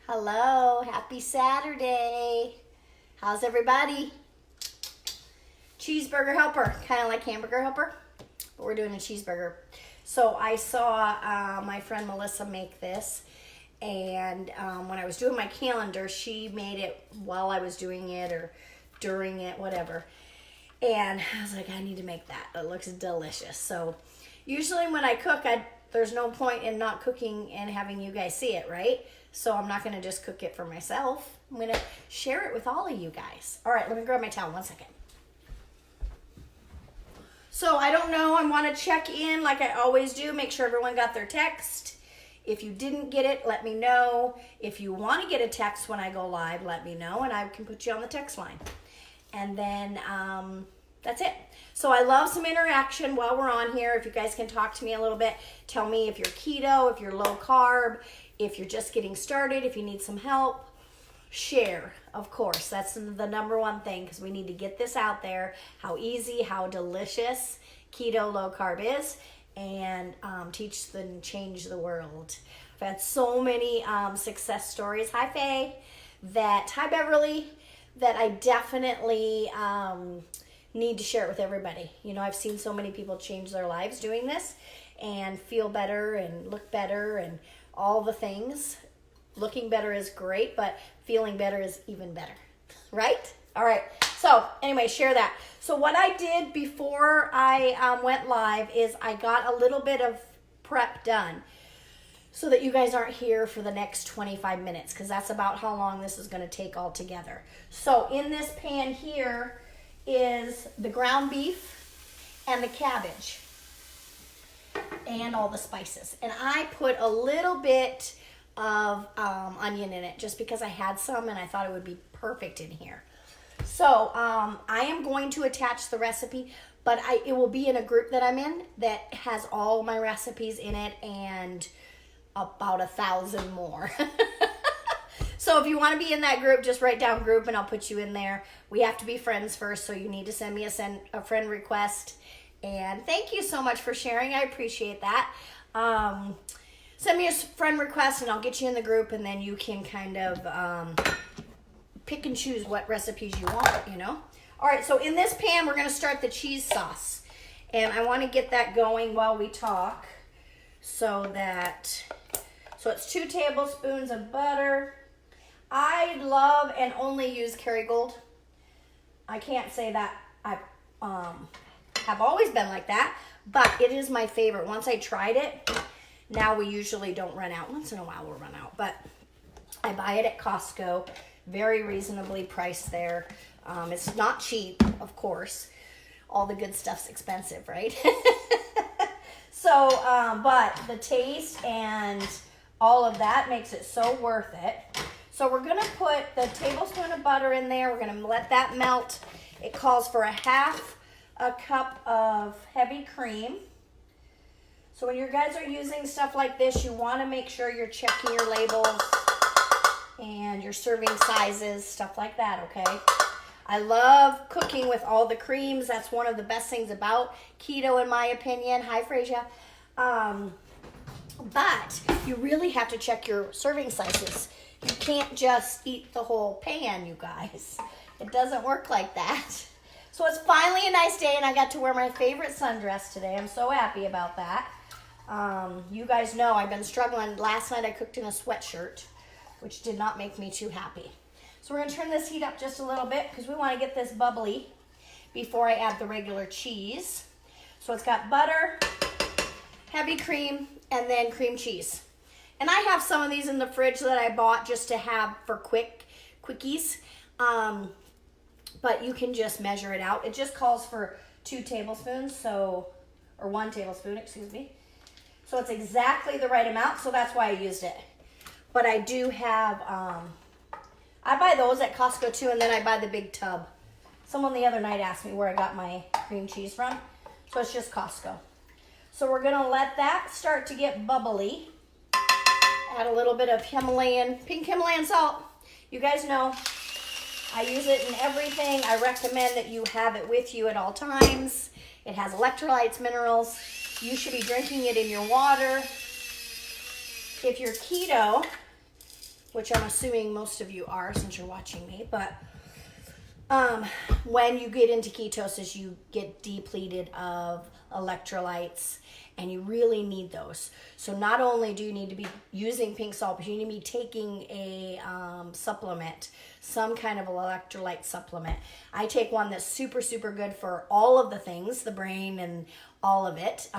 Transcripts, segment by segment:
Hello, happy Saturday. How's everybody? Cheeseburger Helper, kind of like Hamburger Helper, but we're doing a cheeseburger. So I saw my friend Melissa make this, and when I was doing my calendar, she made it while I was doing it or during it, whatever. And I was like, I need to make that. It looks delicious. So usually when I cook, there's no point in not cooking and having you guys see it, right? So I'm not going to just cook it for myself. I'm going to share it with all of you guys. All right, let me grab my towel 1 second. So I don't know. I want to check in like I always do. Make sure everyone got their text. If you didn't get it, let me know. If you want to get a text when I go live, let me know, and I can put you on the text line. And then that's it. So I love some interaction while we're on here. If you guys can talk to me a little bit, tell me if you're keto, if you're low carb, if you're just getting started, if you need some help. Share, of course. That's the number one thing, because we need to get this out there, how easy, how delicious keto low carb is, and teach and change the world. I've had so many success stories. Hi, Faye. Hi, Beverly. That I definitely need to share it with everybody. You know, I've seen so many people change their lives doing this and feel better and look better and all the things. Looking better is great, but feeling better is even better, right? All right, so anyway, share that. So what I did before I went live is I got a little bit of prep done so that you guys aren't here for the next 25 minutes, because that's about how long this is going to take all together. So in this pan here is the ground beef and the cabbage and all the spices. And I put a little bit of onion in it just because I had some and I thought it would be perfect in here. So I am going to attach the recipe, but it will be in a group that I'm in that has all my recipes in it and about 1,000 more. So if you want to be in that group, just write down group and I'll put you in there. We have to be friends first, so you need to send me a friend request. And thank you so much for sharing. I appreciate that. Send me a friend request and I'll get you in the group, and then you can kind of pick and choose what recipes you want, you know. All right, so in this pan, we're going to start the cheese sauce. And I want to get that going while we talk so it's 2 tablespoons of butter. I love and only use Kerrygold. I can't say that I have always been like that, but it is my favorite. Once I tried it, now we usually don't run out. Once in a while we'll run out, but I buy it at Costco. Very reasonably priced there. It's not cheap, of course. All the good stuff's expensive, right? So, but the taste and all of that makes it so worth it. So we're going to put the tablespoon of butter in there. We're going to let that melt. It calls for 1/2 cup of heavy cream. So when you guys are using stuff like this, you want to make sure you're checking your labels and your serving sizes, stuff like that, okay? I love cooking with all the creams. That's one of the best things about keto, in my opinion. Hi, Frasia. But you really have to check your serving sizes. You can't just eat the whole pan, you guys. It doesn't work like that. So it's finally a nice day, and I got to wear my favorite sundress today. I'm so happy about that. You guys know I've been struggling. Last night I cooked in a sweatshirt, which did not make me too happy. So we're going to turn this heat up just a little bit because we want to get this bubbly before I add the regular cheese. So it's got butter, heavy cream, and then cream cheese. And I have some of these in the fridge that I bought just to have for quickies. But you can just measure it out. It just calls for 2 tablespoons, or 1 tablespoon, excuse me. So it's exactly the right amount, so that's why I used it. But I do have, I buy those at Costco too, and then I buy the big tub. Someone the other night asked me where I got my cream cheese from, so it's just Costco. So we're gonna let that start to get bubbly. Add a little bit of pink Himalayan salt. You guys know I use it in everything. I recommend that you have it with you at all times. It has electrolytes, minerals. You should be drinking it in your water. If you're keto, which I'm assuming most of you are since you're watching me, but when you get into ketosis, you get depleted of electrolytes, and you really need those. So not only do you need to be using pink salt, but you need to be taking a supplement, some kind of electrolyte supplement. I take one that's super, super good for all of the things, the brain and all of it.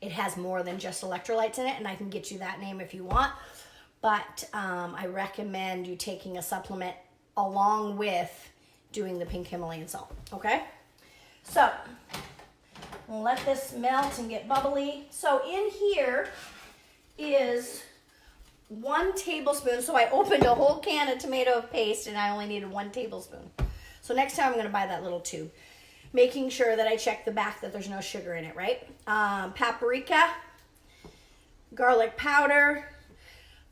It has more than just electrolytes in it, and I can get you that name if you want. But I recommend you taking a supplement along with doing the pink Himalayan salt, okay? So, we'll let this melt and get bubbly. So in here is 1 tablespoon. So I opened a whole can of tomato paste and I only needed 1 tablespoon. So next time I'm gonna buy that little tube. Making sure that I check the back that there's no sugar in it, right? Paprika, garlic powder,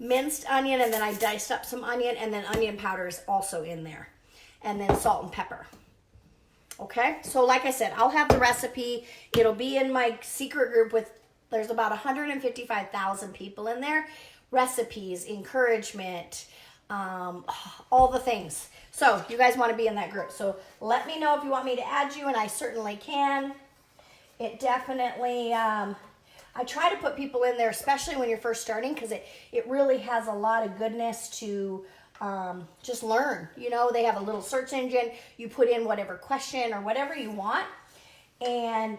minced onion, and then I diced up some onion, and then onion powder is also in there. And then salt and pepper. Okay, so like I said, I'll have the recipe. It'll be in my secret group there's about 155,000 people in there. Recipes, encouragement, all the things. So you guys want to be in that group. So let me know if you want me to add you, and I certainly can. It definitely, I try to put people in there, especially when you're first starting, because it really has a lot of goodness to just learn. You know, they have a little search engine. You put in whatever question or whatever you want, and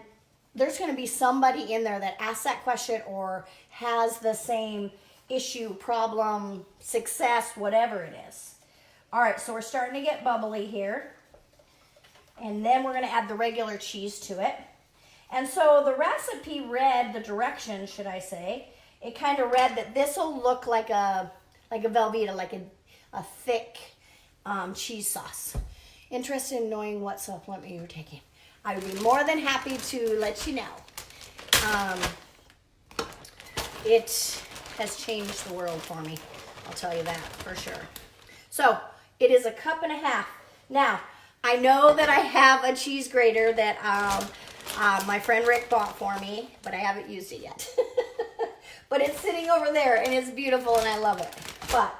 there's going to be somebody in there that asks that question or has the same issue, problem, success, whatever it is. All right, so we're starting to get bubbly here, and then we're going to add the regular cheese to it. And so the recipe read, the directions, should I say, it kind of read that this will look like a Velveeta, like a thick cheese sauce. Interested in knowing what supplement you're taking? I would be more than happy to let you know. It has changed the world for me. I'll tell you that for sure. So it is 1.5 cups. Now, I know that I have a cheese grater that my friend Rick bought for me, but I haven't used it yet. But it's sitting over there, and it's beautiful, and I love it. But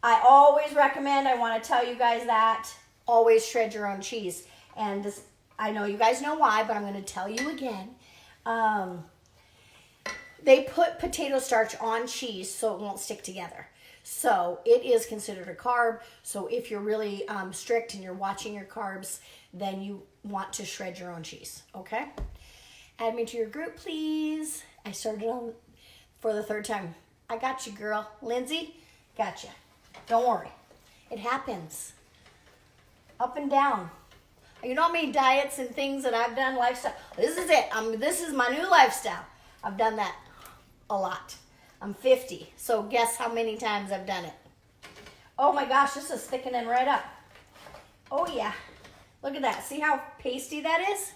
I always recommend, I want to tell you guys that, always shred your own cheese. And this, I know you guys know why, but I'm going to tell you again. They put potato starch on cheese so it won't stick together. So it is considered a carb. So if you're really strict and you're watching your carbs, then you want to shred your own cheese, okay? Add me to your group, please. I started on for the 3rd time. I got you, girl. Lindsay, got you. Don't worry. It happens. Up and down. You know how many diets and things that I've done, lifestyle? This is it. This is my new lifestyle. I've done that a lot. I'm 50, so guess how many times I've done it. Oh my gosh, this is thickening right up. Oh yeah. Look at that. See how pasty that is? Isn't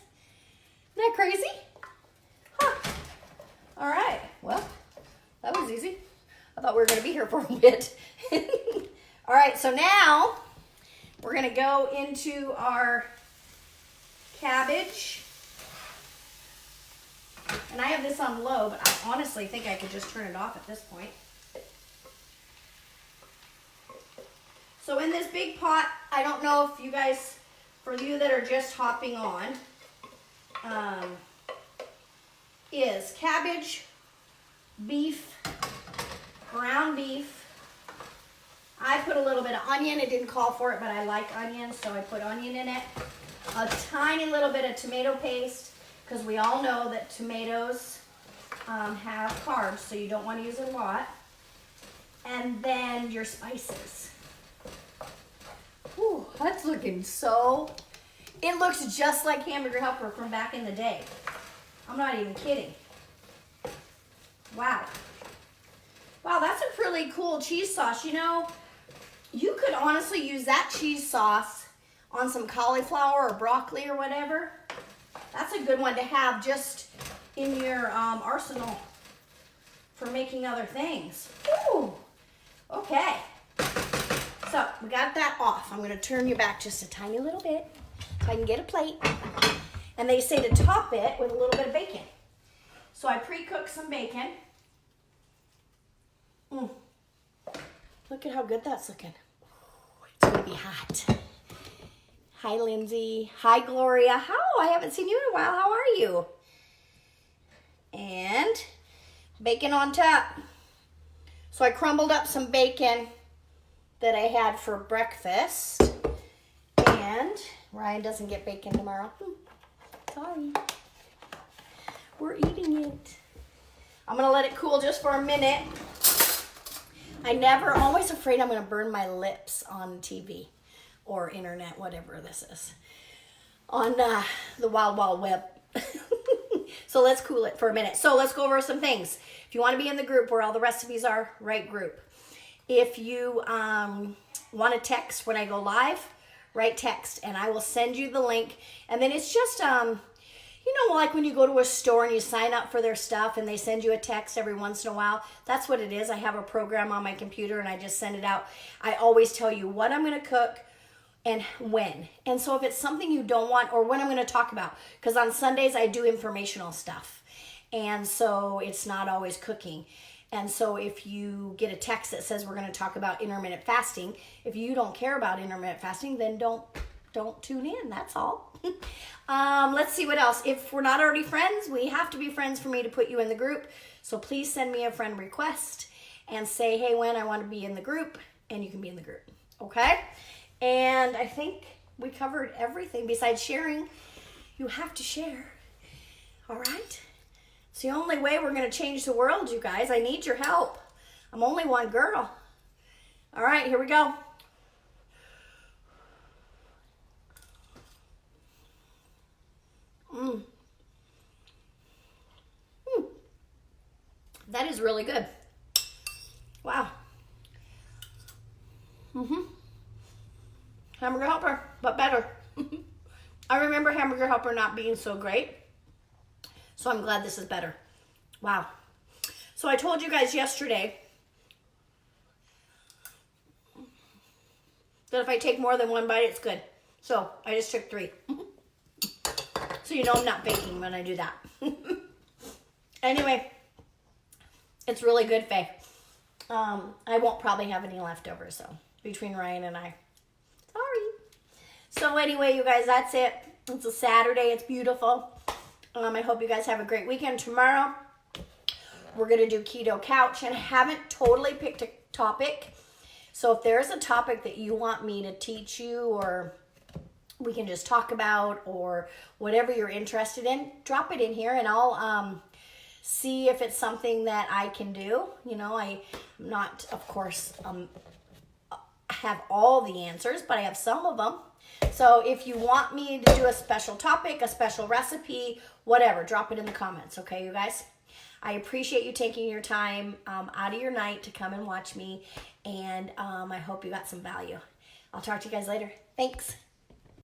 that crazy? Huh. All right. Well, that was easy. I thought we were going to be here for a bit. All right, so now we're going to go into our cabbage. And I have this on low, but I honestly think I could just turn it off at this point. So in this big pot, I don't know if you guys, for you that are just hopping on, is cabbage, beef, ground beef. I put a little bit of onion. It didn't call for it, but I like onion, so I put onion in it. A tiny little bit of tomato paste, because we all know that tomatoes have carbs, so you don't want to use a lot. And then your spices. Whew, that's looking so... It looks just like Hamburger Helper from back in the day. I'm not even kidding. Wow. Wow, that's a really cool cheese sauce. You know, you could honestly use that cheese sauce on some cauliflower or broccoli or whatever. That's a good one to have just in your arsenal for making other things. Ooh, okay. So we got that off. I'm going to turn you back just a tiny little bit so I can get a plate. And they say to top it with a little bit of bacon. So I pre-cooked some bacon. Look at how good that's looking. It's gonna be hot. Hi, Lindsay. Hi, Gloria. How? I haven't seen you in a while. How are you? And bacon on top. So I crumbled up some bacon that I had for breakfast. And Ryan doesn't get bacon tomorrow. Sorry. We're eating it. I'm gonna let it cool just for a minute. Always afraid I'm gonna burn my lips on TV or internet, whatever this is, on the wild, wild web. So let's cool it for a minute. So let's go over some things. If you want to be in the group where all the recipes are, right group. If you want to text when I go live, write text and I will send you the link. And then it's just, you know, like when you go to a store and you sign up for their stuff and they send you a text every once in a while. That's what it is. I have a program on my computer and I just send it out. I always tell you what I'm going to cook and when. And so if it's something you don't want, or when I'm going to talk about, because on Sundays I do informational stuff. And so it's not always cooking. And so if you get a text that says we're going to talk about intermittent fasting, if you don't care about intermittent fasting, then don't tune in. That's all. Let's see what else. If we're not already friends, we have to be friends for me to put you in the group. So please send me a friend request and say, hey, when I want to be in the group, and you can be in the group. Okay? And I think we covered everything besides sharing. You have to share. All right? It's the only way we're going to change the world, you guys. I need your help. I'm only one girl. All right, here we go. That is really good. Wow. Hamburger Helper, but better. I remember Hamburger Helper not being so great. So I'm glad this is better. Wow. So I told you guys yesterday that if I take more than one bite, it's good. So I just took 3. So you know I'm not baking when I do that. Anyway, it's really good, Faye. I won't probably have any leftovers, so between Ryan and I. Sorry. So anyway, you guys, that's it. It's a Saturday. It's beautiful. I hope you guys have a great weekend. Tomorrow, we're going to do Keto Couch, and I haven't totally picked a topic. So if there's a topic that you want me to teach you, or we can just talk about, or whatever you're interested in, drop it in here and I'll see if it's something that I can do. You know, I'm not, of course, have all the answers, but I have some of them. So if you want me to do a special topic, a special recipe, whatever, drop it in the comments, okay, you guys? I appreciate you taking your time out of your night to come and watch me, and I hope you got some value. I'll talk to you guys later. Thanks.